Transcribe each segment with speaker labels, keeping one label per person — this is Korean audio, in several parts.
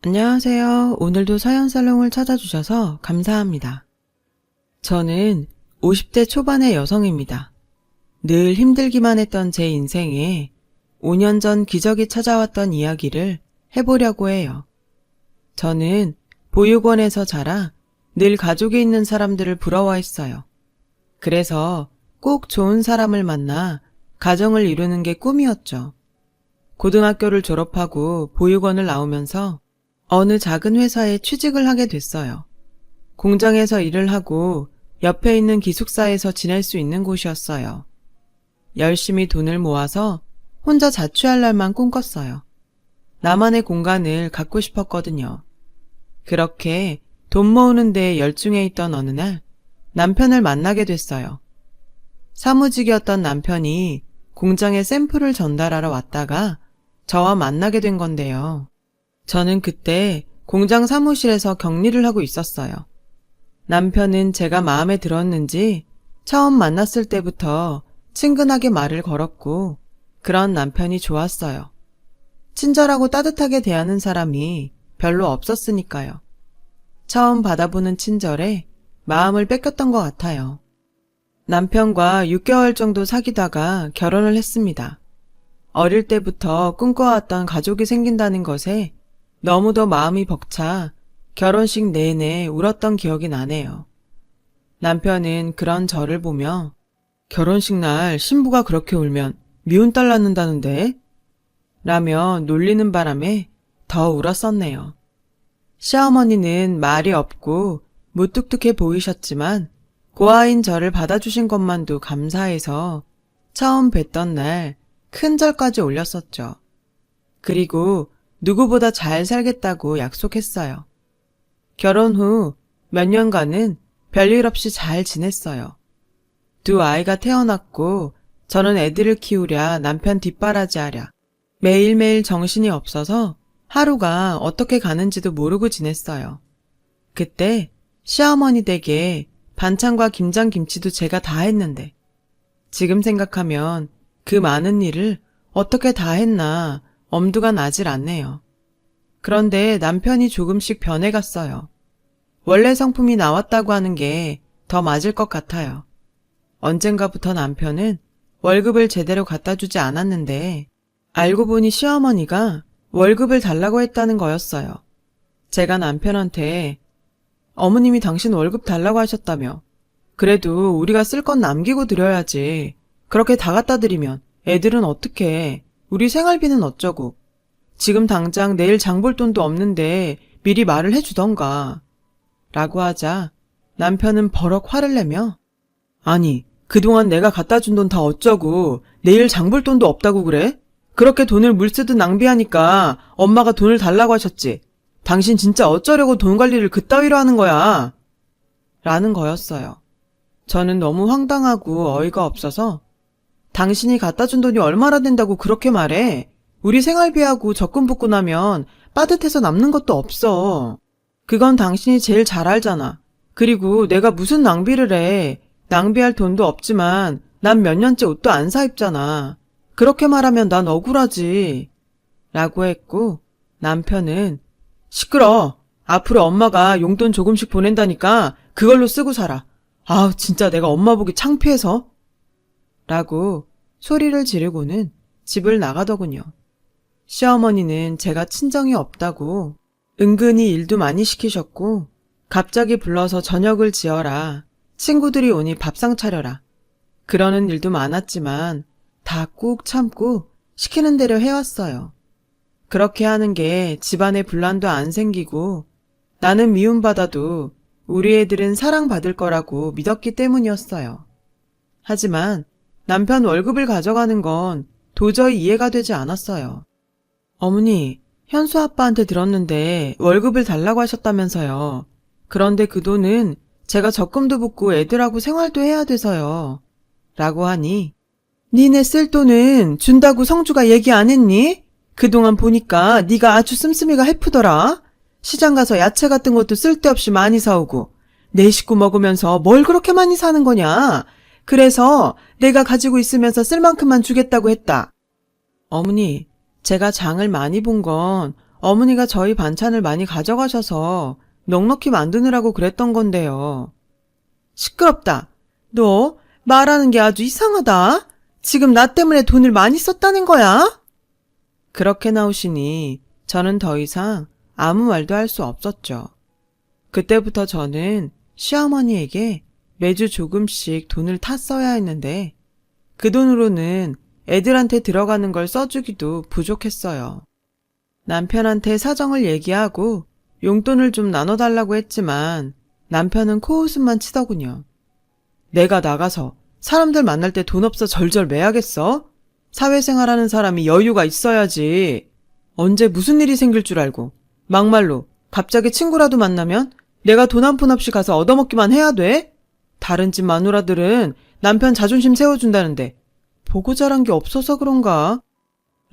Speaker 1: 안녕하세요. 오늘도 사연살롱을 찾아주셔서 감사합니다. 저는 50대 초반의 여성입니다. 늘 힘들기만 했던 제 인생에 5년 전 기적이 찾아왔던 이야기를 해보려고 해요. 저는 보육원에서 자라 늘 가족이 있는 사람들을 부러워했어요. 그래서 꼭 좋은 사람을 만나 가정을 이루는 게 꿈이었죠. 고등학교를 졸업하고 보육원을 나오면서 어느 작은 회사에 취직을 하게 됐어요. 공장에서 일을 하고 옆에 있는 기숙사에서 지낼 수 있는 곳이었어요. 열심히 돈을 모아서 혼자 자취할 날만 꿈꿨어요. 나만의 공간을 갖고 싶었거든요. 그렇게 돈 모으는 데 열중해 있던 어느 날 남편을 만나게 됐어요. 사무직이었던 남편이 공장에 샘플을 전달하러 왔다가 저와 만나게 된 건데요. 저는 그때 공장 사무실에서 격리를 하고 있었어요. 남편은 제가 마음에 들었는지 처음 만났을 때부터 친근하게 말을 걸었고 그런 남편이 좋았어요. 친절하고 따뜻하게 대하는 사람이 별로 없었으니까요. 처음 받아보는 친절에 마음을 뺏겼던 것 같아요. 남편과 6개월 정도 사귀다가 결혼을 했습니다. 어릴 때부터 꿈꿔왔던 가족이 생긴다는 것에 너무도 마음이 벅차 결혼식 내내 울었던 기억이 나네요. 남편은 그런 저를 보며 결혼식 날 신부가 그렇게 울면 미운 딸 낳는다는데? 라며 놀리는 바람에 더 울었었네요. 시어머니는 말이 없고 무뚝뚝해 보이셨지만 고아인 저를 받아주신 것만도 감사해서 처음 뵀던 날 큰 절까지 올렸었죠. 그리고 누구보다 잘 살겠다고 약속했어요. 결혼 후 몇 년간은 별일 없이 잘 지냈어요. 두 아이가 태어났고 저는 애들을 키우랴 남편 뒷바라지하랴 매일매일 정신이 없어서 하루가 어떻게 가는지도 모르고 지냈어요. 그때 시어머니 댁에 반찬과 김장김치도 제가 다 했는데 지금 생각하면 그 많은 일을 어떻게 다 했나 엄두가 나질 않네요. 그런데 남편이 조금씩 변해갔어요. 원래 성품이 나왔다고 하는 게 더 맞을 것 같아요. 언젠가부터 남편은 월급을 제대로 갖다 주지 않았는데 알고 보니 시어머니가 월급을 달라고 했다는 거였어요. 제가 남편한테 어머님이 당신 월급 달라고 하셨다며 그래도 우리가 쓸 건 남기고 드려야지. 그렇게 다 갖다 드리면 애들은 어떡해. 우리 생활비는 어쩌고. 지금 당장 내일 장볼 돈도 없는데 미리 말을 해주던가. 라고 하자 남편은 버럭 화를 내며 아니 그동안 내가 갖다 준 돈 다 어쩌고 내일 장볼 돈도 없다고 그래? 그렇게 돈을 물쓰듯 낭비하니까 엄마가 돈을 달라고 하셨지. 당신 진짜 어쩌려고 돈 관리를 그따위로 하는 거야. 라는 거였어요. 저는 너무 황당하고 어이가 없어서 당신이 갖다 준 돈이 얼마나 된다고 그렇게 말해? 우리 생활비하고 적금 붓고 나면 빠듯해서 남는 것도 없어. 그건 당신이 제일 잘 알잖아. 그리고 내가 무슨 낭비를 해. 낭비할 돈도 없지만 난 몇 년째 옷도 안 사 입잖아. 그렇게 말하면 난 억울하지. 라고 했고 남편은 시끄러. 앞으로 엄마가 용돈 조금씩 보낸다니까 그걸로 쓰고 살아. 아우 진짜 내가 엄마 보기 창피해서. 라고 소리를 지르고는 집을 나가더군요. 시어머니는 제가 친정이 없다고 은근히 일도 많이 시키셨고 갑자기 불러서 저녁을 지어라. 친구들이 오니 밥상 차려라. 그러는 일도 많았지만 다 꾹 참고 시키는 대로 해왔어요. 그렇게 하는 게 집안에 분란도 안 생기고 나는 미움받아도 우리 애들은 사랑받을 거라고 믿었기 때문이었어요. 하지만 남편 월급을 가져가는 건 도저히 이해가 되지 않았어요. 어머니, 현수 아빠한테 들었는데 월급을 달라고 하셨다면서요. 그런데 그 돈은 제가 적금도 붓고 애들하고 생활도 해야 돼서요. 라고 하니 니네 쓸 돈은 준다고 성주가 얘기 안 했니? 그동안 보니까 네가 아주 씀씀이가 해프더라. 시장 가서 야채 같은 것도 쓸데없이 많이 사오고 내 식구 먹으면서 뭘 그렇게 많이 사는 거냐. 그래서 내가 가지고 있으면서 쓸 만큼만 주겠다고 했다. 어머니, 제가 장을 많이 본 건 어머니가 저희 반찬을 많이 가져가셔서 넉넉히 만드느라고 그랬던 건데요. 시끄럽다. 너 말하는 게 아주 이상하다. 지금 나 때문에 돈을 많이 썼다는 거야? 그렇게 나오시니 저는 더 이상 아무 말도 할 수 없었죠. 그때부터 저는 시어머니에게 매주 조금씩 돈을 탔어야 했는데 그 돈으로는 애들한테 들어가는 걸 써주기도 부족했어요. 남편한테 사정을 얘기하고 용돈을 좀 나눠달라고 했지만 남편은 코웃음만 치더군요. 내가 나가서 사람들 만날 때 돈 없어 절절 매야겠어? 사회생활하는 사람이 여유가 있어야지. 언제 무슨 일이 생길 줄 알고 막말로 갑자기 친구라도 만나면 내가 돈 한 푼 없이 가서 얻어먹기만 해야 돼? 다른 집 마누라들은 남편 자존심 세워준다는데 보고 자란 게 없어서 그런가?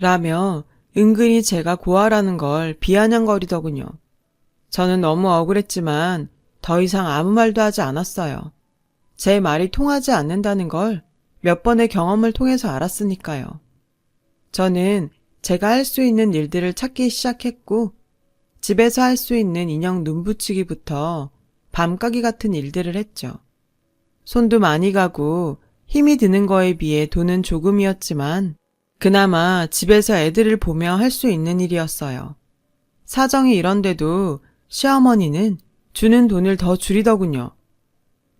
Speaker 1: 라며 은근히 제가 고아라는 걸 비아냥거리더군요. 저는 너무 억울했지만 더 이상 아무 말도 하지 않았어요. 제 말이 통하지 않는다는 걸 몇 번의 경험을 통해서 알았으니까요. 저는 제가 할 수 있는 일들을 찾기 시작했고 집에서 할 수 있는 인형 눈 붙이기부터 밤까기 같은 일들을 했죠. 손도 많이 가고 힘이 드는 거에 비해 돈은 조금이었지만 그나마 집에서 애들을 보며 할 수 있는 일이었어요. 사정이 이런데도 시어머니는 주는 돈을 더 줄이더군요.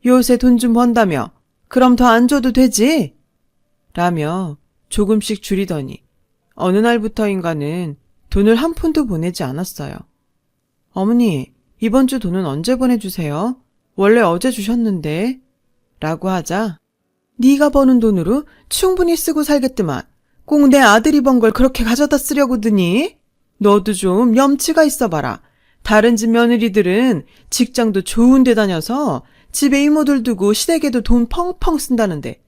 Speaker 1: 요새 돈 좀 번다며 그럼 더 안 줘도 되지? 라며 조금씩 줄이더니 어느 날부터인가는 돈을 한 푼도 보내지 않았어요. 어머니, 이번 주 돈은 언제 보내주세요? 원래 어제 주셨는데. 라고 하자 네가 버는 돈으로 충분히 쓰고 살겠더만 꼭 내 아들이 번 걸 그렇게 가져다 쓰려고 드니? 너도 좀 염치가 있어봐라. 다른 집 며느리들은 직장도 좋은 데 다녀서 집에 이모들 두고 시댁에도 돈 펑펑 쓴다는데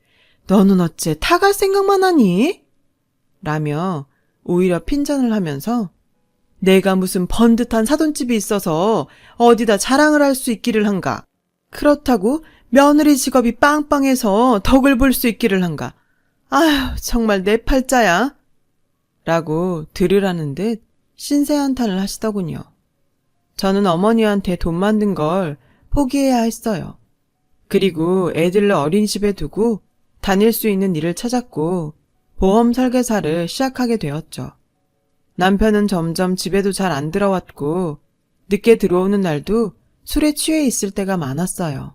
Speaker 1: 너는 어째 타갈 생각만 하니? 라며 오히려 핀잔을 하면서 내가 무슨 번듯한 사돈집이 있어서 어디다 자랑을 할 수 있기를 한가? 그렇다고 며느리 직업이 빵빵해서 덕을 볼 수 있기를 한가? 아휴, 정말 내 팔자야. 라고 들으라는 듯 신세한탄을 하시더군요. 저는 어머니한테 돈 만든 걸 포기해야 했어요. 그리고 애들을 어린이집에 두고 다닐 수 있는 일을 찾았고 보험 설계사를 시작하게 되었죠. 남편은 점점 집에도 잘 안 들어왔고 늦게 들어오는 날도 술에 취해 있을 때가 많았어요.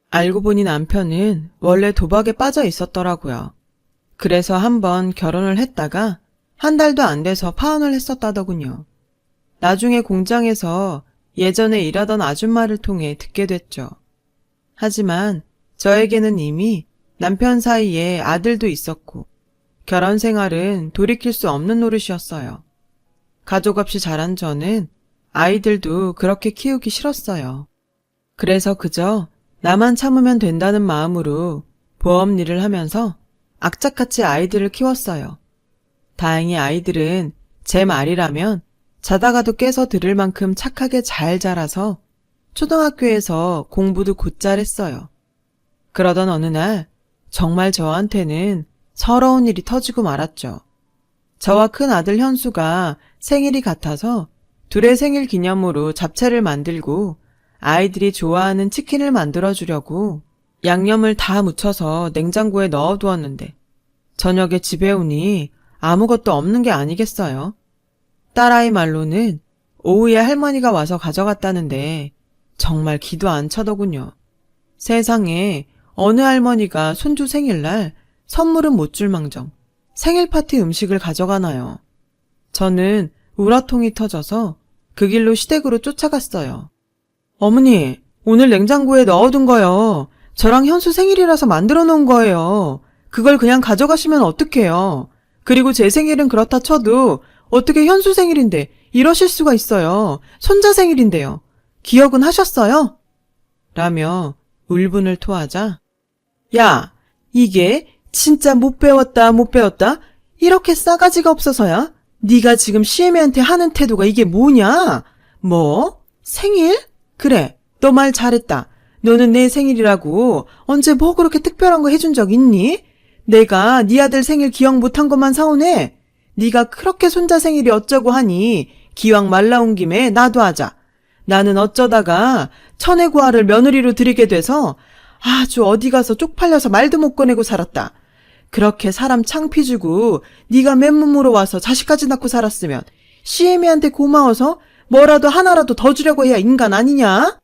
Speaker 1: 알고 보니 남편은 원래 도박에 빠져 있었더라고요. 그래서 한번 결혼을 했다가 한 달도 안 돼서 파혼을 했었다더군요. 나중에 공장에서 예전에 일하던 아줌마를 통해 듣게 됐죠. 하지만 저에게는 이미 남편 사이에 아들도 있었고 결혼 생활은 돌이킬 수 없는 노릇이었어요. 가족 없이 자란 저는 아이들도 그렇게 키우기 싫었어요. 그래서 그저 나만 참으면 된다는 마음으로 보험 일을 하면서 악착같이 아이들을 키웠어요. 다행히 아이들은 제 말이라면 자다가도 깨서 들을 만큼 착하게 잘 자라서 초등학교에서 공부도 곧잘 했어요. 그러던 어느 날 정말 저한테는 서러운 일이 터지고 말았죠. 저와 큰 아들 현수가 생일이 같아서 둘의 생일 기념으로 잡채를 만들고 아이들이 좋아하는 치킨을 만들어주려고 양념을 다 묻혀서 냉장고에 넣어두었는데 저녁에 집에 오니 아무것도 없는 게 아니겠어요. 딸아이 말로는 오후에 할머니가 와서 가져갔다는데 정말 기도 안 차더군요. 세상에 어느 할머니가 손주 생일날 선물은 못 줄 망정 생일 파티 음식을 가져가나요. 저는 우라통이 터져서 그 길로 시댁으로 쫓아갔어요. 어머니, 오늘 냉장고에 넣어둔 거요. 저랑 현수 생일이라서 만들어 놓은 거예요. 그걸 그냥 가져가시면 어떡해요. 그리고 제 생일은 그렇다 쳐도 어떻게 현수 생일인데 이러실 수가 있어요. 손자 생일인데요. 기억은 하셨어요? 라며 울분을 토하자 야, 이게 진짜 못 배웠다 이렇게 싸가지가 없어서야? 네가 지금 시애미한테 하는 태도가 이게 뭐냐? 뭐? 생일? 그래, 너 말 잘했다. 너는 내 생일이라고 언제 뭐 그렇게 특별한 거 해준 적 있니? 내가 네 아들 생일 기억 못한 것만 서운해. 네가 그렇게 손자 생일이 어쩌고 하니 기왕 말 나온 김에 나도 하자. 나는 어쩌다가 천혜구하를 며느리로 들이게 돼서 아주 어디 가서 쪽팔려서 말도 못 꺼내고 살았다. 그렇게 사람 창피 주고 네가 맨몸으로 와서 자식까지 낳고 살았으면 시애미한테 고마워서 뭐라도 하나라도 더 주려고 해야 인간 아니냐?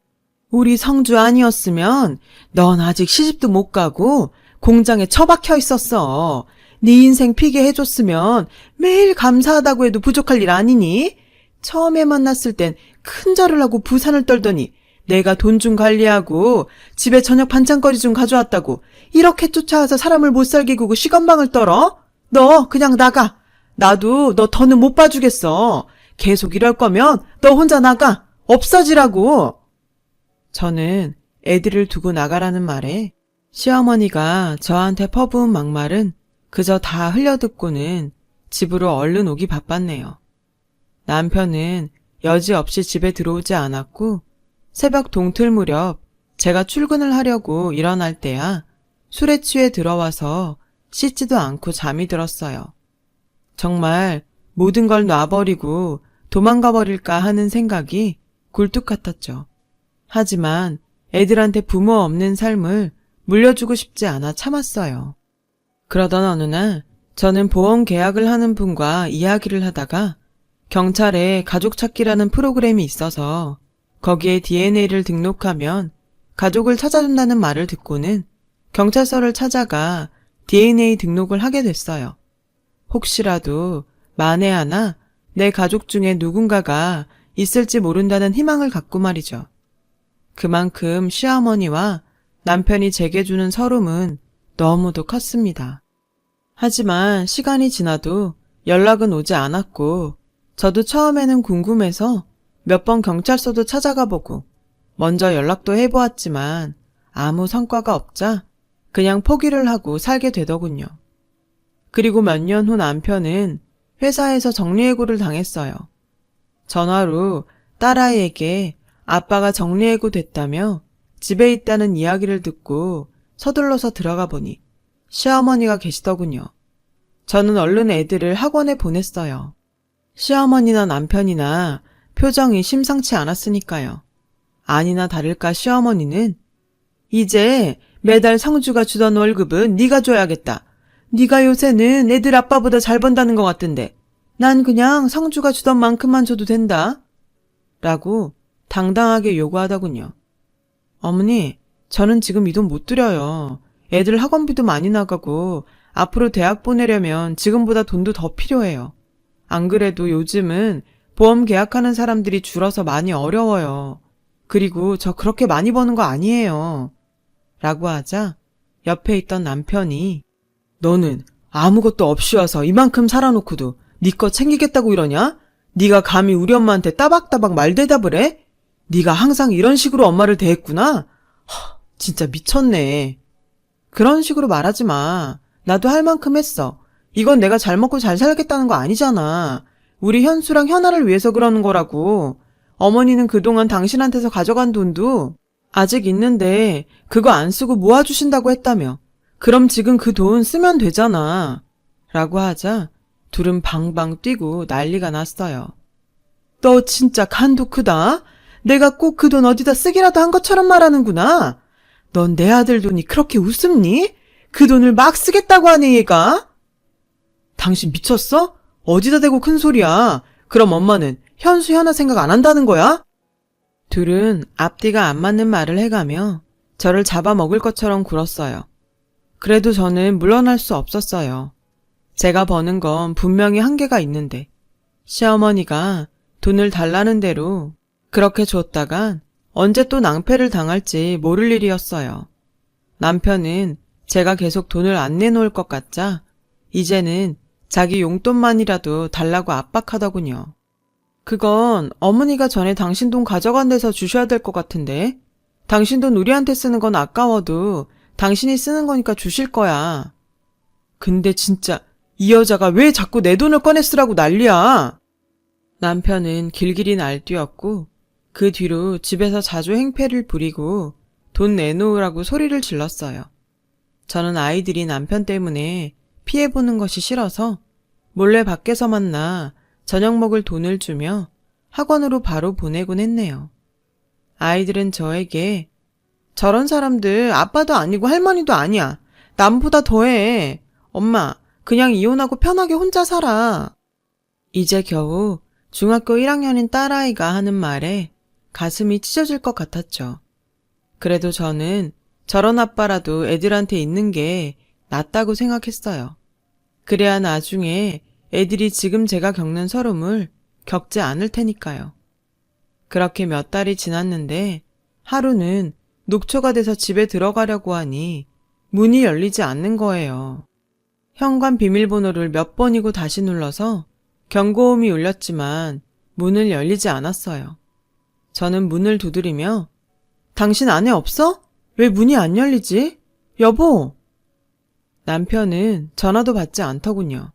Speaker 1: 우리 성주 아니었으면 넌 아직 시집도 못 가고 공장에 처박혀 있었어. 네 인생 피게 해줬으면 매일 감사하다고 해도 부족할 일 아니니? 처음에 만났을 땐 큰 절을 하고 부산을 떨더니 내가 돈 좀 관리하고 집에 저녁 반찬거리 좀 가져왔다고 이렇게 쫓아와서 사람을 못 살게 구고 시건방을 떨어? 너 그냥 나가. 나도 너 더는 못 봐주겠어. 계속 이럴 거면 너 혼자 나가. 없어지라고. 저는 애들을 두고 나가라는 말에 시어머니가 저한테 퍼부은 막말은 그저 다 흘려듣고는 집으로 얼른 오기 바빴네요. 남편은 여지없이 집에 들어오지 않았고 새벽 동틀 무렵 제가 출근을 하려고 일어날 때야 술에 취해 들어와서 씻지도 않고 잠이 들었어요. 정말 모든 걸 놔버리고 도망가 버릴까 하는 생각이 굴뚝 같았죠. 하지만 애들한테 부모 없는 삶을 물려주고 싶지 않아 참았어요. 그러던 어느 날 저는 보험 계약을 하는 분과 이야기를 하다가 경찰에 가족 찾기라는 프로그램이 있어서 거기에 DNA를 등록하면 가족을 찾아준다는 말을 듣고는 경찰서를 찾아가 DNA 등록을 하게 됐어요. 혹시라도 만에 하나 내 가족 중에 누군가가 있을지 모른다는 희망을 갖고 말이죠. 그만큼 시어머니와 남편이 제게 주는 서름은 너무도 컸습니다. 하지만 시간이 지나도 연락은 오지 않았고 저도 처음에는 궁금해서 몇 번 경찰서도 찾아가 보고 먼저 연락도 해보았지만 아무 성과가 없자 그냥 포기를 하고 살게 되더군요. 그리고 몇 년 후 남편은 회사에서 정리해고를 당했어요. 전화로 딸아이에게 아빠가 정리해고 됐다며 집에 있다는 이야기를 듣고 서둘러서 들어가 보니 시어머니가 계시더군요. 저는 얼른 애들을 학원에 보냈어요. 시어머니나 남편이나 표정이 심상치 않았으니까요. 아니나 다를까 시어머니는 이제 매달 성주가 주던 월급은 네가 줘야겠다. 네가 요새는 애들 아빠보다 잘 번다는 것 같던데 난 그냥 성주가 주던 만큼만 줘도 된다. 라고 당당하게 요구하더군요. 어머니, 저는 지금 이 돈 못 드려요. 애들 학원비도 많이 나가고 앞으로 대학 보내려면 지금보다 돈도 더 필요해요. 안 그래도 요즘은 보험 계약하는 사람들이 줄어서 많이 어려워요. 그리고 저 그렇게 많이 버는 거 아니에요. 라고 하자 옆에 있던 남편이 너는 아무것도 없이 와서 이만큼 살아놓고도 네 거 챙기겠다고 이러냐? 네가 감히 우리 엄마한테 따박따박 말대답을 해? 네가 항상 이런 식으로 엄마를 대했구나? 진짜 미쳤네. 그런 식으로 말하지 마. 나도 할 만큼 했어. 이건 내가 잘 먹고 잘 살겠다는 거 아니잖아. 우리 현수랑 현아를 위해서 그러는 거라고. 어머니는 그동안 당신한테서 가져간 돈도 아직 있는데 그거 안 쓰고 모아주신다고 했다며. 그럼 지금 그 돈 쓰면 되잖아. 라고 하자 둘은 방방 뛰고 난리가 났어요. 너 진짜 간도 크다. 내가 꼭 그 돈 어디다 쓰기라도 한 것처럼 말하는구나. 넌 내 아들 돈이 그렇게 우습니? 그 돈을 막 쓰겠다고 하네 얘가. 당신 미쳤어? 어디다 대고 큰 소리야. 그럼 엄마는 현수 현아 생각 안 한다는 거야? 둘은 앞뒤가 안 맞는 말을 해가며 저를 잡아먹을 것처럼 굴었어요. 그래도 저는 물러날 수 없었어요. 제가 버는 건 분명히 한계가 있는데 시어머니가 돈을 달라는 대로 그렇게 줬다간 언제 또 낭패를 당할지 모를 일이었어요. 남편은 제가 계속 돈을 안 내놓을 것 같자 이제는 자기 용돈만이라도 달라고 압박하더군요. 그건 어머니가 전에 당신 돈 가져간 데서 주셔야 될 것 같은데 당신 돈 우리한테 쓰는 건 아까워도 당신이 쓰는 거니까 주실 거야. 근데 진짜 이 여자가 왜 자꾸 내 돈을 꺼내 쓰라고 난리야. 남편은 길길이 날뛰었고 그 뒤로 집에서 자주 행패를 부리고 돈 내놓으라고 소리를 질렀어요. 저는 아이들이 남편 때문에 피해보는 것이 싫어서 몰래 밖에서 만나 저녁 먹을 돈을 주며 학원으로 바로 보내곤 했네요. 아이들은 저에게 저런 사람들 아빠도 아니고 할머니도 아니야. 남보다 더해. 엄마, 그냥 이혼하고 편하게 혼자 살아. 이제 겨우 중학교 1학년인 딸아이가 하는 말에 가슴이 찢어질 것 같았죠. 그래도 저는 저런 아빠라도 애들한테 있는 게 낫다고 생각했어요. 그래야 나중에 애들이 지금 제가 겪는 서름을 겪지 않을 테니까요. 그렇게 몇 달이 지났는데 하루는 녹초가 돼서 집에 들어가려고 하니 문이 열리지 않는 거예요. 현관 비밀번호를 몇 번이고 다시 눌러서 경고음이 울렸지만 문을 열리지 않았어요. 저는 문을 두드리며 당신 안에 없어? 왜 문이 안 열리지? 여보! 남편은 전화도 받지 않더군요.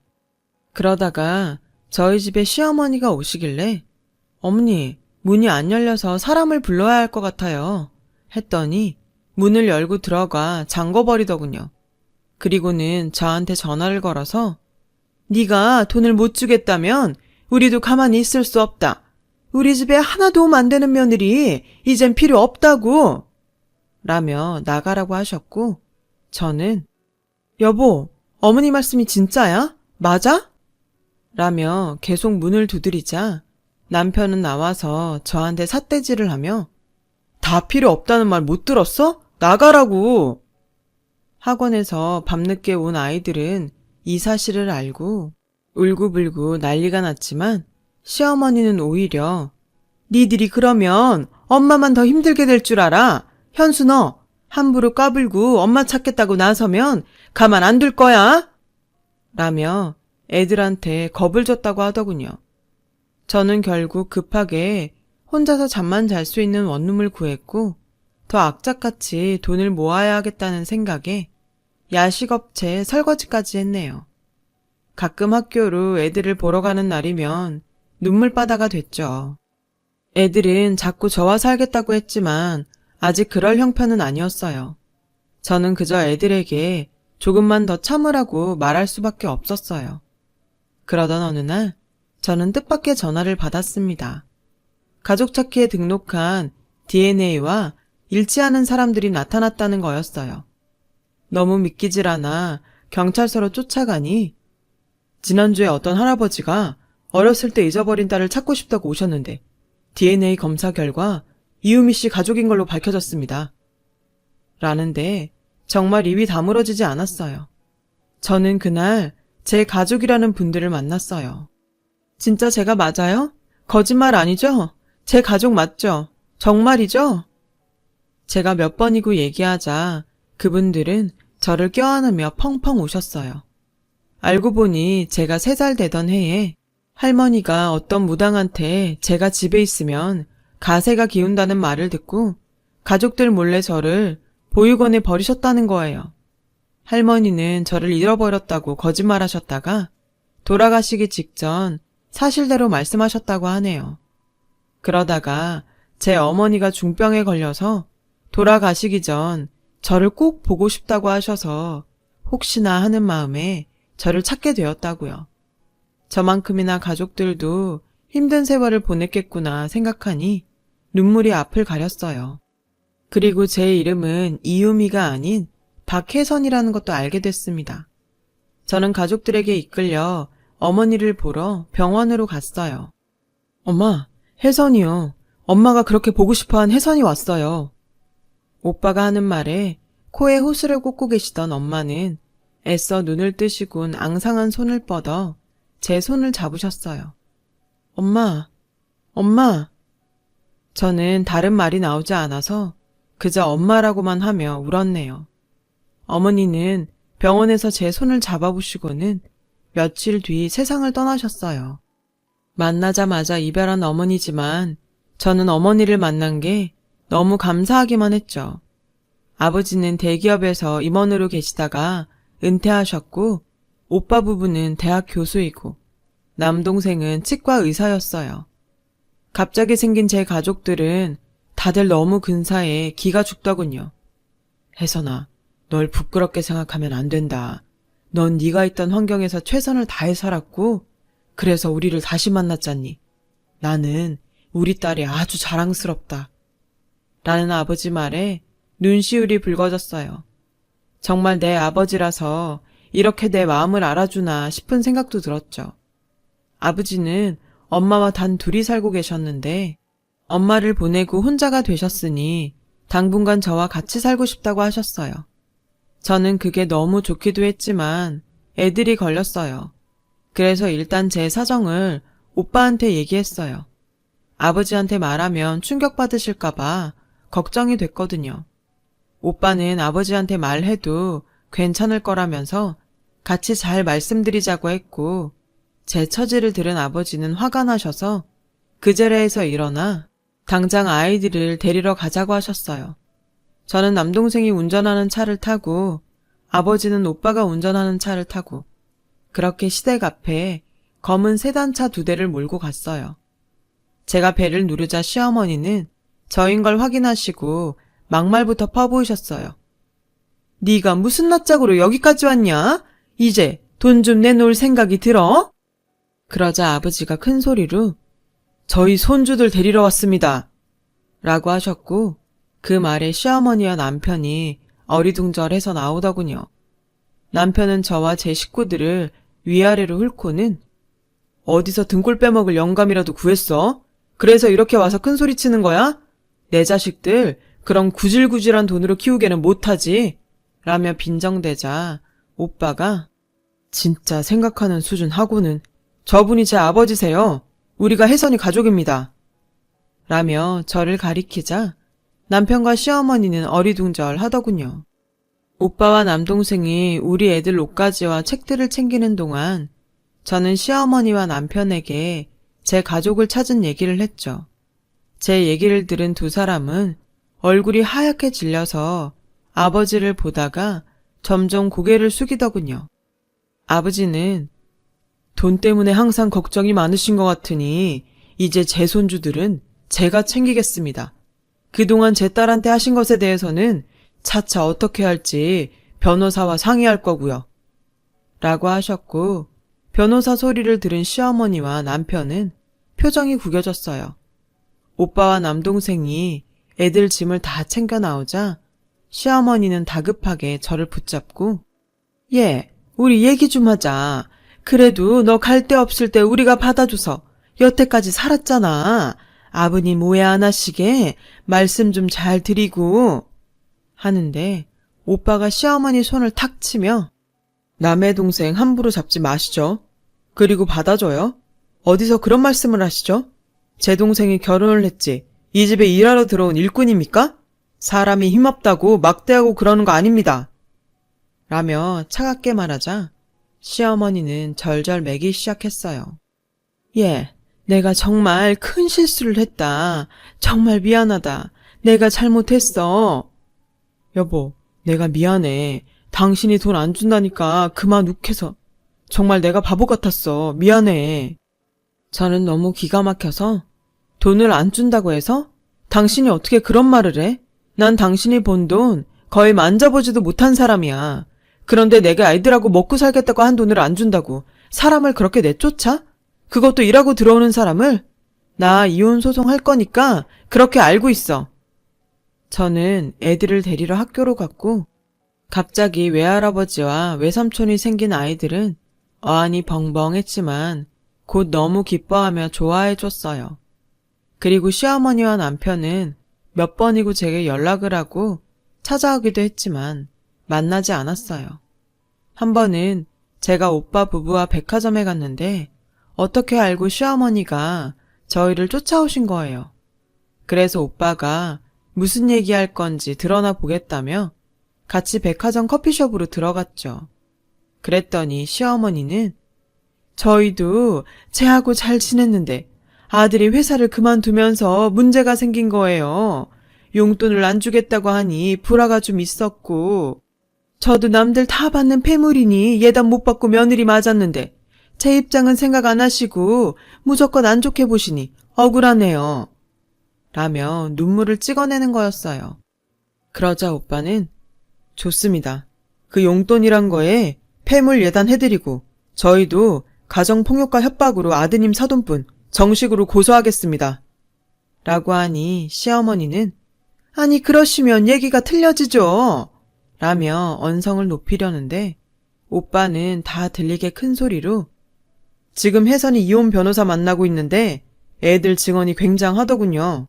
Speaker 1: 그러다가 저희 집에 시어머니가 오시길래 어머니, 문이 안 열려서 사람을 불러야 할 것 같아요. 했더니 문을 열고 들어가 잠궈버리더군요. 그리고는 저한테 전화를 걸어서 네가 돈을 못 주겠다면 우리도 가만히 있을 수 없다. 우리 집에 하나 도움 안 되는 며느리 이젠 필요 없다고 라며 나가라고 하셨고 저는 여보, 어머니 말씀이 진짜야? 맞아? 라며 계속 문을 두드리자 남편은 나와서 저한테 삿대질을 하며 다 필요 없다는 말 못 들었어? 나가라고! 학원에서 밤늦게 온 아이들은 이 사실을 알고 울고불고 난리가 났지만 시어머니는 오히려 니들이 그러면 엄마만 더 힘들게 될 줄 알아. 현수 너 함부로 까불고 엄마 찾겠다고 나서면 가만 안 둘 거야. 라며 애들한테 겁을 줬다고 하더군요. 저는 결국 급하게 혼자서 잠만 잘 수 있는 원룸을 구했고 더 악착같이 돈을 모아야 하겠다는 생각에 야식업체 설거지까지 했네요. 가끔 학교로 애들을 보러 가는 날이면 눈물바다가 됐죠. 애들은 자꾸 저와 살겠다고 했지만 아직 그럴 형편은 아니었어요. 저는 그저 애들에게 조금만 더 참으라고 말할 수밖에 없었어요. 그러던 어느 날 저는 뜻밖의 전화를 받았습니다. 가족 찾기에 등록한 DNA와 일치하는 사람들이 나타났다는 거였어요. 너무 믿기질 않아 경찰서로 쫓아가니 지난주에 어떤 할아버지가 어렸을 때 잊어버린 딸을 찾고 싶다고 오셨는데 DNA 검사 결과 이유미 씨 가족인 걸로 밝혀졌습니다. 라는데 정말 입이 다물어지지 않았어요. 저는 그날 제 가족이라는 분들을 만났어요. 진짜 제가 맞아요? 거짓말 아니죠? 제 가족 맞죠? 정말이죠? 제가 몇 번이고 얘기하자 그분들은 저를 껴안으며 펑펑 우셨어요. 알고 보니 제가 3살 되던 해에 할머니가 어떤 무당한테 제가 집에 있으면 가세가 기운다는 말을 듣고 가족들 몰래 저를 보육원에 버리셨다는 거예요. 할머니는 저를 잃어버렸다고 거짓말하셨다가 돌아가시기 직전 사실대로 말씀하셨다고 하네요. 그러다가 제 어머니가 중병에 걸려서 돌아가시기 전 저를 꼭 보고 싶다고 하셔서 혹시나 하는 마음에 저를 찾게 되었다고요. 저만큼이나 가족들도 힘든 세월을 보냈겠구나 생각하니 눈물이 앞을 가렸어요. 그리고 제 이름은 이유미가 아닌 박혜선이라는 것도 알게 됐습니다. 저는 가족들에게 이끌려 어머니를 보러 병원으로 갔어요. 엄마, 혜선이요. 엄마가 그렇게 보고 싶어한 혜선이 왔어요. 오빠가 하는 말에 코에 호스를 꽂고 계시던 엄마는 애써 눈을 뜨시곤 앙상한 손을 뻗어 제 손을 잡으셨어요. 엄마, 엄마. 저는 다른 말이 나오지 않아서 그저 엄마라고만 하며 울었네요. 어머니는 병원에서 제 손을 잡아보시고는 며칠 뒤 세상을 떠나셨어요. 만나자마자 이별한 어머니지만 저는 어머니를 만난 게 너무 감사하기만 했죠. 아버지는 대기업에서 임원으로 계시다가 은퇴하셨고 오빠 부부는 대학 교수이고 남동생은 치과 의사였어요. 갑자기 생긴 제 가족들은 다들 너무 근사해 기가 죽더군요. 혜선아, 널 부끄럽게 생각하면 안 된다. 넌 네가 있던 환경에서 최선을 다해 살았고 그래서 우리를 다시 만났잖니. 나는 우리 딸이 아주 자랑스럽다. 라는 아버지 말에 눈시울이 붉어졌어요. 정말 내 아버지라서 이렇게 내 마음을 알아주나 싶은 생각도 들었죠. 아버지는 엄마와 단 둘이 살고 계셨는데 엄마를 보내고 혼자가 되셨으니 당분간 저와 같이 살고 싶다고 하셨어요. 저는 그게 너무 좋기도 했지만 애들이 걸렸어요. 그래서 일단 제 사정을 오빠한테 얘기했어요. 아버지한테 말하면 충격받으실까봐 걱정이 됐거든요. 오빠는 아버지한테 말해도 괜찮을 거라면서 같이 잘 말씀드리자고 했고, 제 처지를 들은 아버지는 화가 나셔서 그 자리에서 일어나 당장 아이들을 데리러 가자고 하셨어요. 저는 남동생이 운전하는 차를 타고 아버지는 오빠가 운전하는 차를 타고 그렇게 시댁 앞에 검은 세단차 2대를 몰고 갔어요. 제가 배를 누르자 시어머니는 저인 걸 확인하시고 막말부터 퍼부으셨어요. 네가 무슨 낯짝으로 여기까지 왔냐? 이제 돈 좀 내놓을 생각이 들어? 그러자 아버지가 큰 소리로 저희 손주들 데리러 왔습니다. 라고 하셨고 그 말에 시어머니와 남편이 어리둥절해서 나오더군요. 남편은 저와 제 식구들을 위아래로 훑고는 어디서 등골 빼먹을 영감이라도 구했어? 그래서 이렇게 와서 큰 소리 치는 거야? 내 자식들 그런 구질구질한 돈으로 키우게는 못하지. 라며 빈정대자 오빠가 진짜 생각하는 수준 하고는 저분이 제 아버지세요. 우리가 혜선이 가족입니다. 라며 저를 가리키자 남편과 시어머니는 어리둥절 하더군요. 오빠와 남동생이 우리 애들 옷가지와 책들을 챙기는 동안 저는 시어머니와 남편에게 제 가족을 찾은 얘기를 했죠. 제 얘기를 들은 두 사람은 얼굴이 하얗게 질려서 아버지를 보다가 점점 고개를 숙이더군요. 아버지는 돈 때문에 항상 걱정이 많으신 것 같으니 이제 제 손주들은 제가 챙기겠습니다. 그동안 제 딸한테 하신 것에 대해서는 차차 어떻게 할지 변호사와 상의할 거고요. 라고 하셨고 변호사 소리를 들은 시어머니와 남편은 표정이 구겨졌어요. 오빠와 남동생이 애들 짐을 다 챙겨 나오자 시어머니는 다급하게 저를 붙잡고 얘, 우리 얘기 좀 하자. 그래도 너 갈 데 없을 때 우리가 받아줘서 여태까지 살았잖아. 아버님 오해 안 하시게 말씀 좀 잘 드리고 하는데 오빠가 시어머니 손을 탁 치며 남의 동생 함부로 잡지 마시죠. 그리고 받아줘요. 어디서 그런 말씀을 하시죠? 제 동생이 결혼을 했지 이 집에 일하러 들어온 일꾼입니까? 사람이 힘없다고 막대하고 그러는 거 아닙니다. 라며 차갑게 말하자 시어머니는 절절 매기 시작했어요. 예, 내가 정말 큰 실수를 했다. 정말 미안하다. 내가 잘못했어. 여보, 내가 미안해. 당신이 돈 안 준다니까 그만 욱해서. 정말 내가 바보 같았어. 미안해. 저는 너무 기가 막혀서 돈을 안 준다고 해서? 당신이 어떻게 그런 말을 해? 난 당신이 번 돈 거의 만져보지도 못한 사람이야. 그런데 내가 아이들하고 먹고 살겠다고 한 돈을 안 준다고 사람을 그렇게 내쫓아? 그것도 일하고 들어오는 사람을? 나 이혼 소송할 거니까 그렇게 알고 있어. 저는 애들을 데리러 학교로 갔고 갑자기 외할아버지와 외삼촌이 생긴 아이들은 어안이 벙벙했지만 곧 너무 기뻐하며 좋아해줬어요. 그리고 시어머니와 남편은 몇 번이고 제게 연락을 하고 찾아오기도 했지만 만나지 않았어요. 한 번은 제가 오빠 부부와 백화점에 갔는데 어떻게 알고 시어머니가 저희를 쫓아오신 거예요. 그래서 오빠가 무슨 얘기할 건지 드러나 보겠다며 같이 백화점 커피숍으로 들어갔죠. 그랬더니 시어머니는 저희도 쟤하고 잘 지냈는데 아들이 회사를 그만두면서 문제가 생긴 거예요. 용돈을 안 주겠다고 하니 불화가 좀 있었고 저도 남들 다 받는 폐물이니 예단 못 받고 며느리 맞았는데 제 입장은 생각 안 하시고 무조건 안 좋게 보시니 억울하네요. 라며 눈물을 찍어내는 거였어요. 그러자 오빠는 좋습니다. 그 용돈이란 거에 폐물 예단해드리고 저희도 가정폭력과 협박으로 아드님 사돈분 정식으로 고소하겠습니다. 라고 하니 시어머니는 아니 그러시면 얘기가 틀려지죠. 라며 언성을 높이려는데 오빠는 다 들리게 큰 소리로 지금 혜선이 이혼 변호사 만나고 있는데 애들 증언이 굉장하더군요.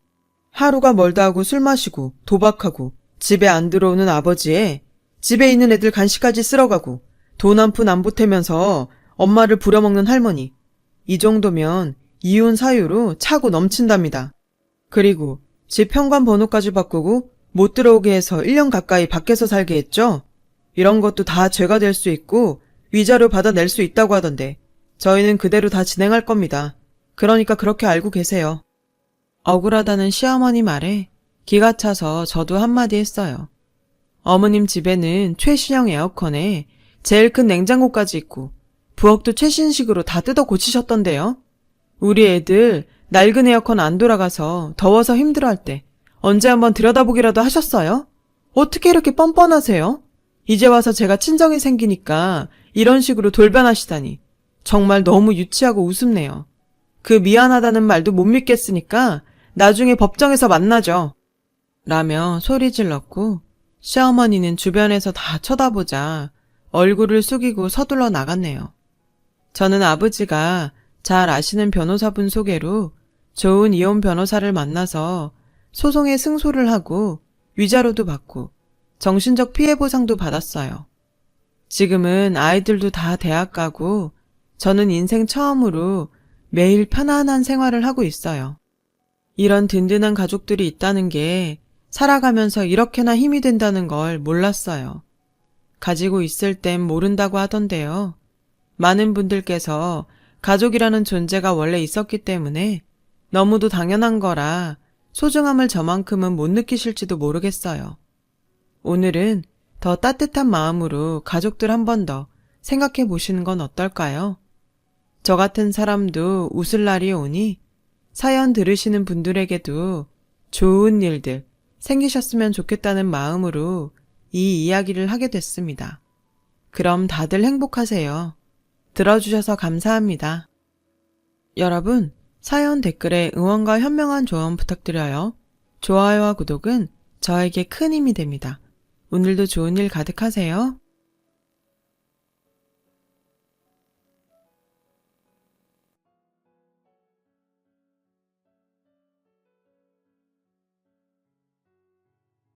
Speaker 1: 하루가 멀다 하고 술 마시고 도박하고 집에 안 들어오는 아버지에 집에 있는 애들 간식까지 쓸어가고 돈 한 푼 안 보태면서 엄마를 부려먹는 할머니. 이 정도면 이혼 사유로 차고 넘친답니다. 그리고 집 현관 번호까지 바꾸고 못 들어오게 해서 1년 가까이 밖에서 살게 했죠. 이런 것도 다 죄가 될 수 있고 위자료 받아낼 수 있다고 하던데 저희는 그대로 다 진행할 겁니다. 그러니까 그렇게 알고 계세요. 억울하다는 시어머니 말에 기가 차서 저도 한마디 했어요. 어머님 집에는 최신형 에어컨에 제일 큰 냉장고까지 있고 부엌도 최신식으로 다 뜯어 고치셨던데요. 우리 애들 낡은 에어컨 안 돌아가서 더워서 힘들어할 때 언제 한번 들여다보기라도 하셨어요? 어떻게 이렇게 뻔뻔하세요? 이제 와서 제가 친정이 생기니까 이런 식으로 돌변하시다니 정말 너무 유치하고 우습네요. 그 미안하다는 말도 못 믿겠으니까 나중에 법정에서 만나죠. 라며 소리 질렀고 시어머니는 주변에서 다 쳐다보자 얼굴을 숙이고 서둘러 나갔네요. 저는 아버지가 잘 아시는 변호사분 소개로 좋은 이혼 변호사를 만나서 소송에 승소를 하고 위자료도 받고 정신적 피해 보상도 받았어요. 지금은 아이들도 다 대학 가고 저는 인생 처음으로 매일 편안한 생활을 하고 있어요. 이런 든든한 가족들이 있다는 게 살아가면서 이렇게나 힘이 된다는 걸 몰랐어요. 가지고 있을 땐 모른다고 하던데요. 많은 분들께서 가족이라는 존재가 원래 있었기 때문에 너무도 당연한 거라 소중함을 저만큼은 못 느끼실지도 모르겠어요. 오늘은 더 따뜻한 마음으로 가족들 한 번 더 생각해 보시는 건 어떨까요? 저 같은 사람도 웃을 날이 오니 사연 들으시는 분들에게도 좋은 일들 생기셨으면 좋겠다는 마음으로 이 이야기를 하게 됐습니다. 그럼 다들 행복하세요. 들어주셔서 감사합니다. 여러분, 사연 댓글에 응원과 현명한 조언 부탁드려요. 좋아요와 구독은 저에게 큰 힘이 됩니다. 오늘도 좋은 일 가득하세요.